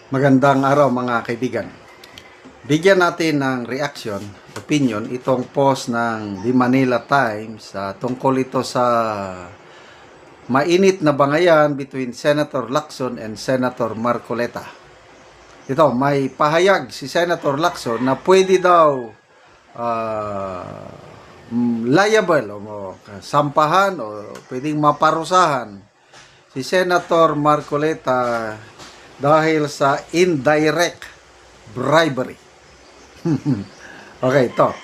Magandang araw mga kaibigan. Bigyan natin ng reaction, opinion, itong post ng The Manila Times tungkol ito sa mainit na bangayan between Senator Lacson and Senator Marcoleta. Ito, may pahayag si Senator Lacson na pwede daw liable o sampahan o pwedeng maparusahan si Senator Marcoleta dahil sa indirect bribery. Okay, ito.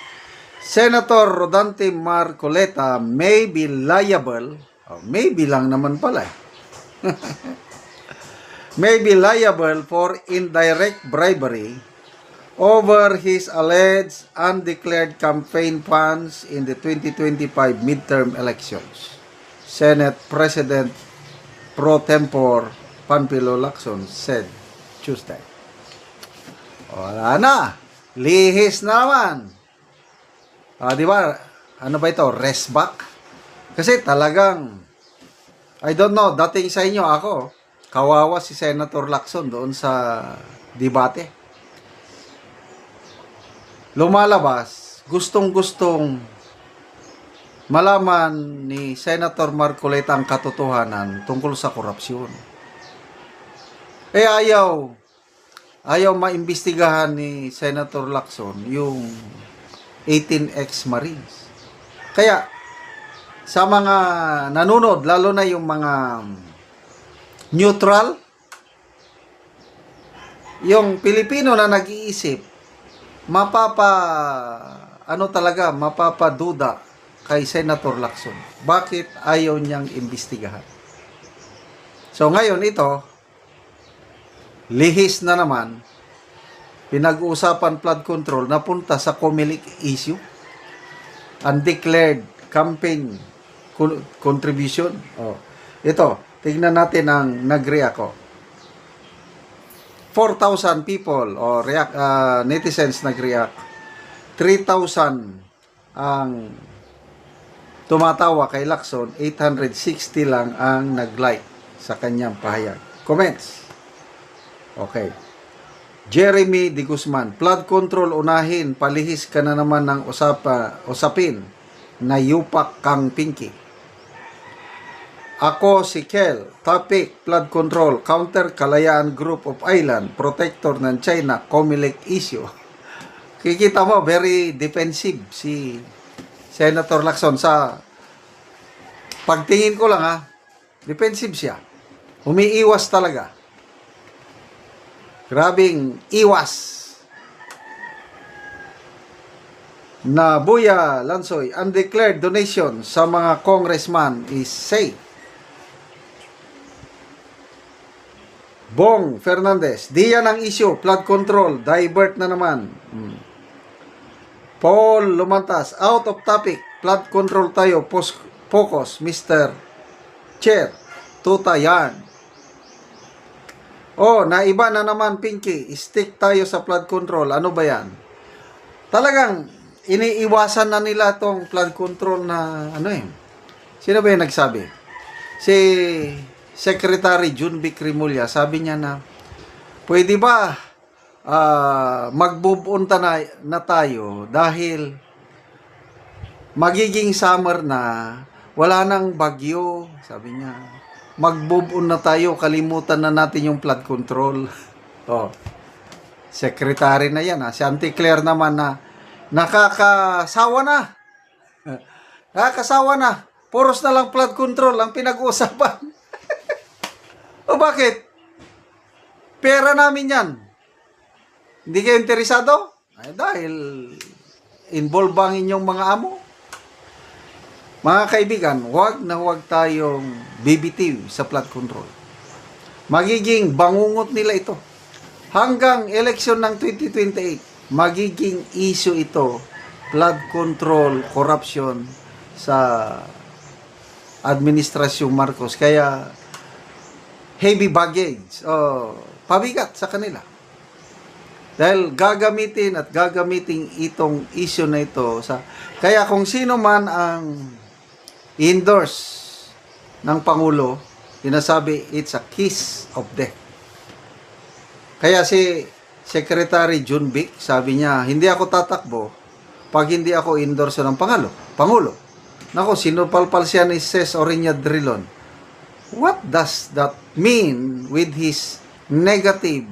Senator Rodante Marcoleta may be liable, maybe lang naman pala may be liable for indirect bribery over his alleged undeclared campaign funds in the 2025 midterm elections. Senate President Pro Tempore Panfilo Lacson said Tuesday. Wala na. Lihis na naman. Di ba? Ano ba ito? Rest back? Kasi talagang, I don't know, dating sa inyo ako, kawawa si Senator Lacson doon sa debate. Lumalabas, gustong-gustong malaman ni Senator Marcoleta ang katotohanan tungkol sa korupsyon. Ayaw maimbestigahan ni Senator Lacson yung 18 ex-Marines. Kaya, sa mga nanonood, lalo na yung mga neutral, yung Pilipino na nag-iisip, mapapaduda kay Senator Lacson. Bakit ayaw niyang imbestigahan? So ngayon ito, lihis na naman, pinag-uusapan flood control, napunta sa COMELEC issue, undeclared campaign contribution. Ito, tignan natin ang nag-react ko. 4,000 people netizens nag-react. 3,000 ang tumatawa kay Lacson, 860 lang ang nag-like sa kanyang pahayag. Comments. Okay. Jeremy De Guzman, flood control unahin, palihis ka na naman ng usapin na yupak kang Pinky. Ako si Kel, topic, flood control, counter Kalayaan Group of Island, protector ng China, COMELEC issue. Kikita mo, very defensive si Senator Lacson. Sa pagtingin ko lang defensive siya. Umiiwas talaga. Grabing iwas. Na Buya Lansoy, undeclared donation sa mga congressman is safe. Bong Fernandez, di yan ang issue, flood control, divert na naman. Paul Lumantas, out of topic, flood control tayo, focus, Mr. Chair, tuta yan. Naiba na naman, Pinky. Stick tayo sa flood control. Ano ba yan? Talagang iniiwasan na nila tong flood control na Sino ba yung nagsabi? Si Secretary Junvic Rimulya, sabi niya na pwede ba mag-move on na tayo dahil magiging summer na, wala nang bagyo, sabi niya. Mag-move on na tayo, kalimutan na natin yung flood control. Secretary na yan Si Auntie Claire naman na nakakasawa na. Nakakasawa na. Puros na lang flood control ang pinag-uusapan. Bakit? Pera namin yan. Hindi kayo interesado? Dahil involve ang inyong mga amo. Mga kaibigan, huwag tayong bibitiw sa flood control. Magiging bangungot nila ito. Hanggang election ng 2028, magiging issue ito, flood control, corruption sa Administrasyong Marcos. Kaya, heavy baggage, pabigat sa kanila. Dahil gagamitin itong issue na ito. Kaya kung sino man ang endorse ng Pangulo, sinasabi it's a kiss of death. Kaya si Secretary Junbic, sabi niya, hindi ako tatakbo pag hindi ako endorso ng Pangulo. Nako, sinupalpal siya ni Ses Oriña Drilon. What does that mean with his negative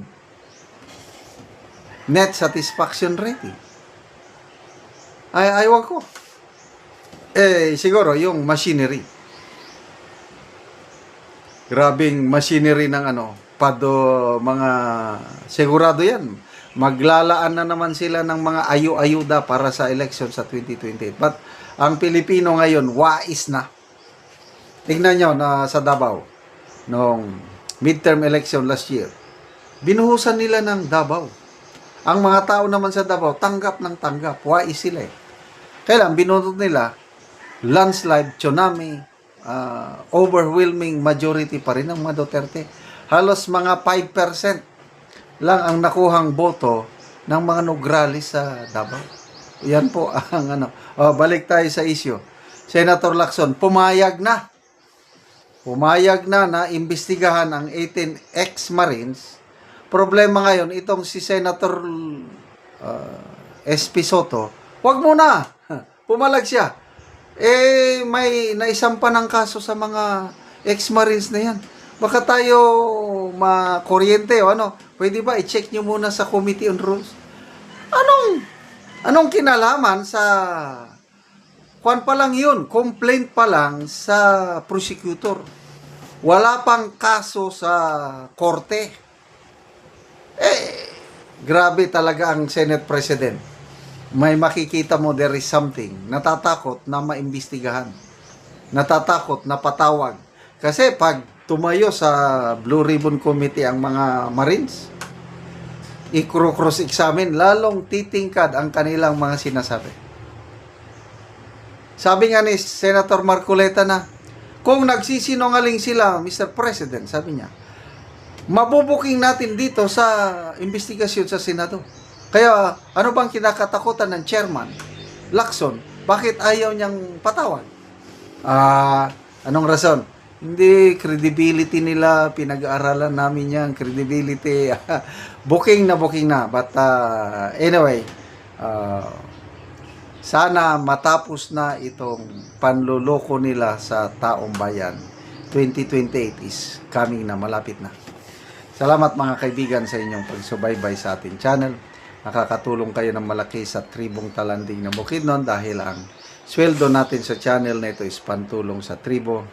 net satisfaction rating? Ay, aywan ko. Siguro, yung machinery. Grabing machinery ng mga sigurado yan. Maglalaan na naman sila ng mga ayu-ayuda para sa election sa 2028. But, ang Pilipino ngayon, wais na. Tingnan nyo na sa Davao, noong midterm election last year, binuhusan nila ng Davao. Ang mga tao naman sa Davao, tanggap ng tanggap. Wais sila eh. Kailan, binunod nila, landslide, tsunami, overwhelming majority pa rin ng mga Duterte. Halos mga 5% lang ang nakuhang boto ng mga Nograles sa Davao. Yan po ang balik tayo sa issue. Senator Lacson, pumayag na imbestigahan ang 18 ex-Marines. Problema ngayon, itong si Senator SP Soto, wag mo na. Pumalag siya. May naisampa ng kaso sa mga ex-Marines na yan. Baka tayo makuryente o pwede ba i-check nyo muna sa Committee on Rules? Anong kinalaman sa kwan pa lang yun, complaint pa lang sa prosecutor. Wala pang kaso sa korte. Grabe talaga ang Senate President. May makikita mo there is something. Natatakot na maimbestigahan. Natatakot na patawag. Kasi pag tumayo sa Blue Ribbon Committee ang mga Marines, i-cross-examine, lalong titingkad ang kanilang mga sinasabi. Sabi nga ni Senator Marcoleta na, kung nagsisinungaling sila, Mr. President, sabi niya, mabubuking natin dito sa investigasyon sa Senado. Kaya, ano bang kinakatakutan ng chairman, Lacson? Bakit ayaw niyang patawag? Anong rason? Hindi, credibility nila, pinag-aaralan namin yan, credibility, booking na. But anyway, sana matapos na itong panluloko nila sa taong bayan. 2028 is coming na, malapit na. Salamat mga kaibigan sa inyong pagsubaybay sa ating channel. Nakakatulong kayo ng malaki sa tribong Talanding na Bukidnon dahil ang sweldo natin sa channel na ito is pantulong sa tribo.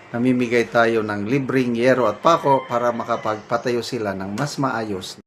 Namimigay tayo ng libreng yero at pako para makapagpatayo sila ng mas maayos